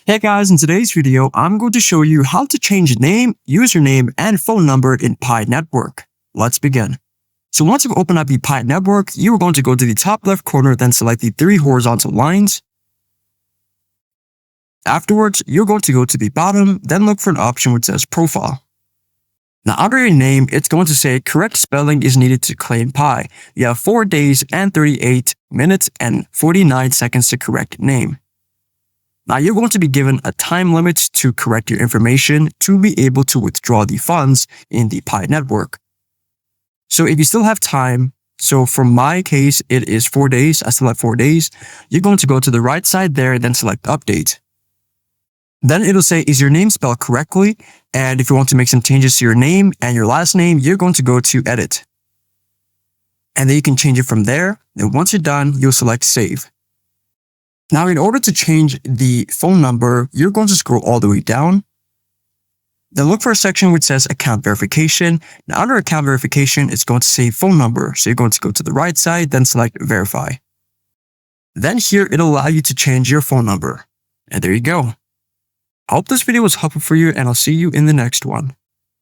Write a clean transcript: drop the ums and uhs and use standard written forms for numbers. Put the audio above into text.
Hey guys, in today's video, I'm going to show you how to change name, username, and phone number in Pi Network. Let's begin. So once you've opened up the Pi Network, you're going to go to the top left corner, then select the three horizontal lines. Afterwards, you're going to go to the bottom, then look for an option which says Profile. Now under your name, it's going to say correct spelling is needed to claim Pi. You have 4 days and 38 minutes and 49 seconds to correct name. Now you're going to be given a time limit to correct your information to be able to withdraw the funds in the Pi network. So if you still have time, so for my case, it is 4 days. I still have 4 days. You're going to go to the right side there, then select update. Then it'll say, is your name spelled correctly? And if you want to make some changes to your name and your last name, you're going to go to edit. And then you can change it from there. And once you're done, you'll select save. Now, in order to change the phone number, you're going to scroll all the way down. Then look for a section which says account verification. Now, under account verification, it's going to say phone number. So you're going to go to the right side, then select verify. Then here, it'll allow you to change your phone number. And there you go. I hope this video was helpful for you, and I'll see you in the next one.